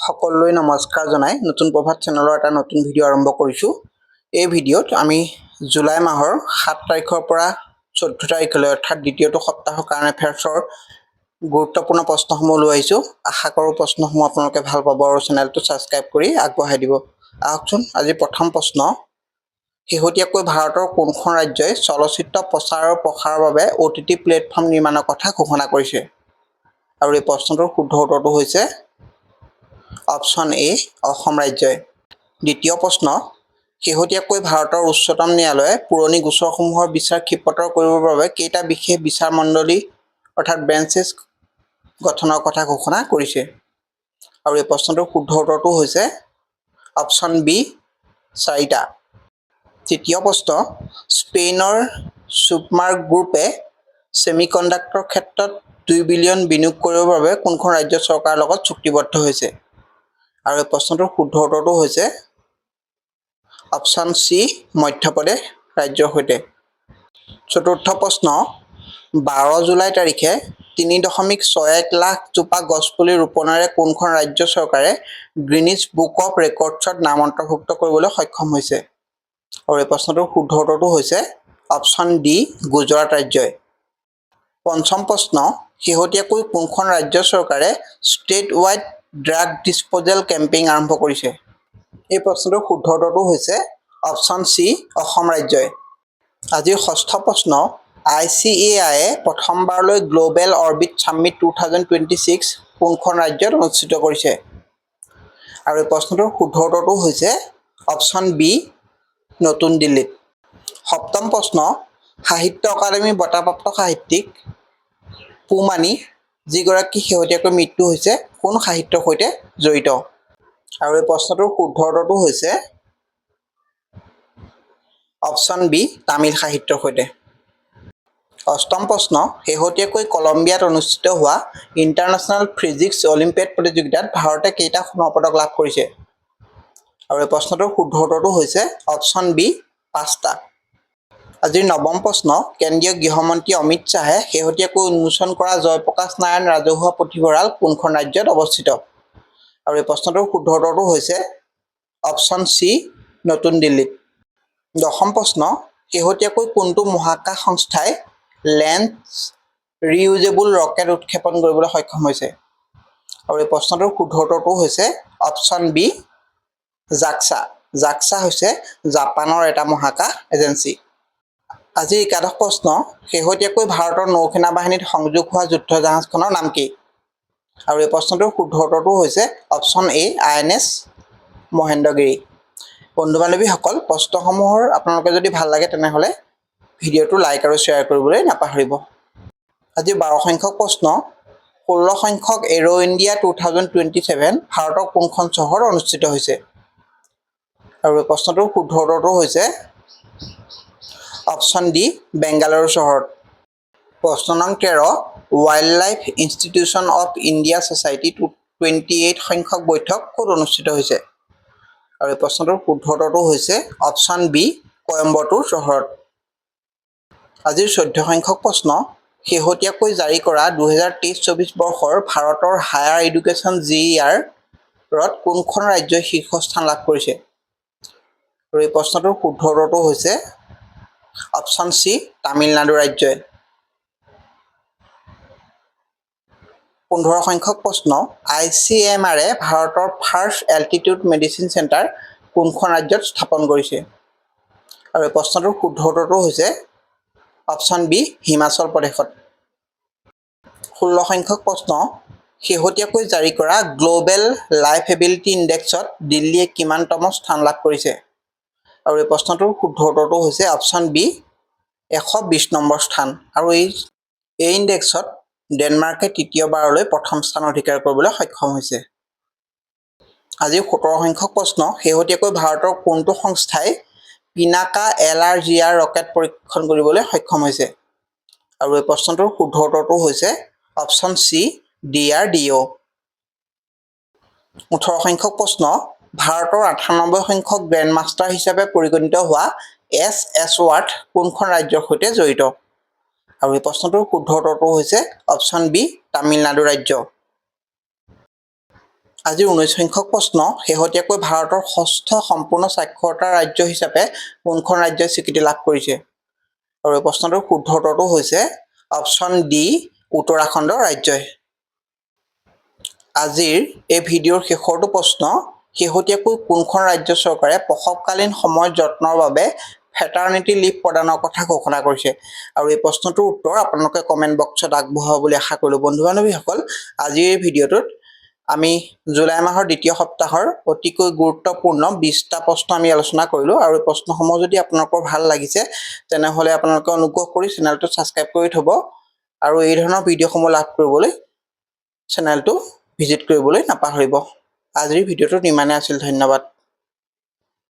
সকলোলৈ নমস্কাৰ জনাই নতুন প্ৰভাত চেনেলৰ এটা নতুন ভিডিঅ' আৰম্ভ কৰিছোঁ। এই ভিডিঅ'ত আমি জুলাই মাহৰ 7 তাৰিখৰ পৰা 14 তাৰিখলৈ অৰ্থাৎ দ্বিতীয়টো সপ্তাহৰ কাৰেণ্ট এফেয়াৰ্ছৰ গুৰুত্বপূৰ্ণ প্ৰশ্নসমূহ লৈ আহিছোঁ। আশা কৰোঁ প্ৰশ্নসমূহ আপোনালোকে ভাল পাব আৰু চেনেলটো ছাবস্ক্ৰাইব কৰি আগবঢ়াই দিব। আহকচোন আজি প্ৰথম প্ৰশ্ন, শেহতীয়াকৈ ভাৰতৰ কোনখন ৰাজ্যই চলচ্চিত্ৰ প্ৰচাৰ আৰু প্ৰসাৰৰ বাবে OTT প্লেটফৰ্ম নিৰ্মাণৰ কথা ঘোষণা কৰিছে? আৰু এই প্ৰশ্নটোৰ শুদ্ধ উত্তৰটো হৈছে অপশ্যন এ অসম ৰাজ্যই। দ্বিতীয় প্ৰশ্ন, শেহতীয়াকৈ ভাৰতৰ উচ্চতম ন্যায়ালয়ে পুৰণি গোচৰসমূহৰ বিচাৰ ক্ষীপ্ৰতৰ কৰিবৰ বাবে কেইটা বিশেষ বিচাৰ মণ্ডলী অৰ্থাৎ বেঞ্চেছ গঠনৰ কথা ঘোষণা কৰিছে? আৰু এই প্ৰশ্নটোৰ শুদ্ধ উত্তৰটো হৈছে অপশ্যন বি 4টা। তৃতীয় প্ৰশ্ন, স্পেইনৰ চুপমাৰ্ক গ্ৰুপে ছেমিকণ্ডাক্টৰ ক্ষেত্ৰত 2 বিলিয়ন বিনিয়োগ কৰিবৰ বাবে কোনখন ৰাজ্য চৰকাৰৰ লগত চুক্তিবদ্ধ হৈছে? আৰু এই প্ৰশ্নটোৰ শুদ্ধ উত্তৰটো হৈছে অপশ্যন চি মধ্যপ্ৰদেশ ৰাজ্যৰ সৈতে। চতুৰ্থ প্ৰশ্ন, 12 জুলাই তাৰিখে 3.61 লাখ জোপা গছপুলি ৰোপণেৰে কোনখন ৰাজ্য চৰকাৰে গ্ৰীনিছ বুক অৱ ৰেকৰ্ডছত নাম অন্তৰ্ভুক্ত কৰিবলৈ সক্ষম হৈছে? আৰু এই প্ৰশ্নটোৰ শুদ্ধ উত্তৰটো হৈছে অপশ্যন ডি গুজৰাট ৰাজ্যই। পঞ্চম প্ৰশ্ন, শেহতীয়াকৈ কোনখন ৰাজ্য চৰকাৰে state wide drug disposal campaign আৰম্ভ কৰিছে? এই প্ৰশ্নটোৰ শুদ্ধ উত্তৰটো হৈছে অপশ্যন চি অসম ৰাজ্যই। আজিৰ ষষ্ঠ প্ৰশ্ন, ICAI-এ প্ৰথমবাৰলৈ গ্ল'বেল অৰ্বিট ছামিট 2026 কোনখন ৰাজ্যত অনুষ্ঠিত কৰিছে? আৰু এই প্ৰশ্নটোৰ শুদ্ধ উত্তৰটো হৈছে অপশ্যন বি নতুন দিল্লীত। সপ্তম প্ৰশ্ন, সাহিত্য অকাডেমী বঁটাপ্ৰাপ্ত সাহিত্যিক পুমানি যিগৰাকী শেহতীয়াকৈ মৃত্যু হৈছে কোন সাহিত্যৰ সৈতে জড়িত? আৰু এই প্ৰশ্নটোৰ শুদ্ধ উত্তৰটো হৈছে অপশ্যন বি তামিল সাহিত্যৰ সৈতে। অষ্টম প্ৰশ্ন, শেহতীয়াকৈ কলম্বিয়াত অনুষ্ঠিত হোৱা ইণ্টাৰনেশ্যনেল ফিজিক্স অলিম্পিয়াড প্ৰতিযোগিতাত ভাৰতে কেইটা সোণৰ পদক লাভ কৰিছে? আৰু এই প্ৰশ্নটোৰ শুদ্ধ উত্তৰটো হৈছে অপশ্যন বি 5টা। আজিৰ নৱম প্ৰশ্ন, কেন্দ্ৰীয় গৃহমন্ত্ৰী অমিত শ্বাহে শেহতীয়াকৈ উন্মোচন কৰা জয়প্ৰকাশ নাৰায়ণ ৰাজহুৱা পুথিভঁৰাল কোনখন ৰাজ্যত অৱস্থিত? আৰু এই প্ৰশ্নটোৰ শুদ্ধ উত্তৰটো হৈছে অপশ্যন চি নতুন দিল্লীত। দশম প্ৰশ্ন, শেহতীয়াকৈ কোনটো মহাকাশ সংস্থাই লেন্স ৰিইউজেবল ৰকেট উৎক্ষেপণ কৰিবলৈ সক্ষম হৈছে? আৰু এই প্ৰশ্নটোৰ শুদ্ধ উত্তৰটো হৈছে অপশ্যন বি জাক্সা। জাক্সা হৈছে জাপানৰ এটা মহাকাশ এজেঞ্চি। আজিৰ একাদশ প্ৰশ্ন, শেহতীয়াকৈ ভাৰতৰ নৌসেনা বাহিনীত সংযোগ হোৱা যুদ্ধ জাহাজখনৰ নাম কি? আৰু এই প্ৰশ্নটোৰ শুদ্ধ উত্তৰটো হৈছে অপশ্যন এ INS মহেন্দ্ৰগিৰি। বন্ধু বান্ধৱীসকল, প্ৰশ্নসমূহৰ আপোনালোকে যদি ভাল লাগে তেনেহ'লে ভিডিঅ'টো লাইক আৰু শ্বেয়াৰ কৰিবলৈ নাপাহৰিব। আজি 12 সংখ্যক প্ৰশ্ন, 16 সংখ্যক এৰো ইণ্ডিয়া 2027 ভাৰতৰ কোনখন চহৰত অনুষ্ঠিত হৈছে? আৰু এই প্ৰশ্নটোৰ শুদ্ধ উত্তৰটো হৈছে অপশ্যন ডি বেংগালুৰু চহৰত। প্ৰশ্ন নং 13, wild life institution of India society 28 সংখ্যক বৈঠক ক'ত অনুষ্ঠিত হৈছে? আৰু এই প্ৰশ্নটোৰ শুদ্ধ উত্তৰটো হৈছে অপশ্যন বি কয়ম্বটুৰ চহৰত। আজিৰ 14 সংখ্যক প্ৰশ্ন, শেহতীয়াকৈ জাৰি কৰা 2023-24 বৰ্ষৰ ভাৰতৰ হায়াৰ এডুকেশ্যন GER-ত কোনখন ৰাজ্যই শীৰ্ষস্থান লাভ কৰিছে? আৰু এই প্ৰশ্নটোৰ শুদ্ধ উত্তৰটো হৈছে অপশ্যন চি তামিলনাডু ৰাজ্যই। 15 সংখ্যক প্ৰশ্ন, ICMR-এ ভাৰতৰ ফাৰ্ষ্ট এল্টিটিউড মেডিচিন চেণ্টাৰ কোনখন ৰাজ্যত স্থাপন কৰিছে? আৰু এই প্ৰশ্নটোৰ শুদ্ধ উত্তৰটো হৈছে অপশ্যন বি হিমাচল প্ৰদেশত। 16 সংখ্যক প্ৰশ্ন, শেহতীয়াকৈ জাৰি কৰা গ্ল'বেল লাইভেবিলিটি ইণ্ডেক্সত দিল্লীয়ে কিমানতম স্থান লাভ কৰিছে? আৰু এই প্ৰশ্নটোৰ শুদ্ধ উত্তৰটো হৈছে অপশ্যন বি 120 নম্বৰ স্থান। আৰু এই ইণ্ডেক্সত ডেনমাৰ্কে তৃতীয়বাৰলৈ প্ৰথম স্থান অধিকাৰ কৰিবলৈ সক্ষম হৈছে। আজিৰ 17 সংখ্যক প্ৰশ্ন, শেহতীয়াকৈ ভাৰতৰ কোনটো সংস্থাই পিনাকা LRGR ৰকেট পৰীক্ষণ কৰিবলৈ সক্ষম হৈছে? আৰু এই প্ৰশ্নটোৰ শুদ্ধ উত্তৰটো হৈছে অপশ্যন চি DRDO। 18 সংখ্যক প্ৰশ্ন, ভাৰতৰ 98 সংখ্যক গ্ৰেণ্ড মাষ্টাৰ হিচাপে পৰিগণিত হোৱা S ৱাৰ্ড কোনখন ৰাজ্যৰ সৈতে জড়িত? আৰু এই প্ৰশ্নটোৰ শুদ্ধ উত্তৰটো হৈছে অপশ্যন বি তামিলনাডু ৰাজ্য। আজিৰ 19 সংখ্যক প্ৰশ্ন শেহতীয়াকৈ ভাৰতৰ ষষ্ঠ সম্পূৰ্ণ সাক্ষৰতা ৰাজ্য হিচাপে কোনখন ৰাজ্যই স্বীকৃতি লাভ কৰিছে আৰু এই প্ৰশ্নটোৰ শুদ্ধ উত্তৰটো হৈছে অপশ্যন ডি উত্তৰাখণ্ড ৰাজ্যই আজিৰ এই ভিডিঅ'ৰ শেষৰটো প্ৰশ্ন শেহতীয়াকৈ কোনখন ৰাজ্য চৰকাৰে প্ৰসৱকালীন সময়ত যত্নৰ বাবে ফেটাৰনিটি লিভ প্ৰদানৰ কথা ঘোষণা কৰিছে আৰু এই প্ৰশ্নটোৰ উত্তৰ আপোনালোকে কমেণ্ট বক্সত আগবঢ়াব বুলি আশা কৰিলোঁ বন্ধু বান্ধৱীসকল আজিৰ এই ভিডিঅ'টোত আমি জুলাই মাহৰ দ্বিতীয় সপ্তাহৰ অতিকৈ গুৰুত্বপূৰ্ণ 20টা প্ৰশ্ন আমি আলোচনা কৰিলোঁ আৰু এই প্ৰশ্নসমূহ যদি আপোনালোকৰ ভাল লাগিছে তেনেহ'লে আপোনালোকে অনুগ্ৰহ কৰি চেনেলটো ছাবস্ক্ৰাইব কৰি থ'ব আৰু এই ধৰণৰ ভিডিঅ'সমূহ লাভ কৰিবলৈ চেনেলটো ভিজিট কৰিবলৈ নাপাহৰিব আজিৰ ভিডিঅ'টোত ইমানে আছিল ধন্যবাদ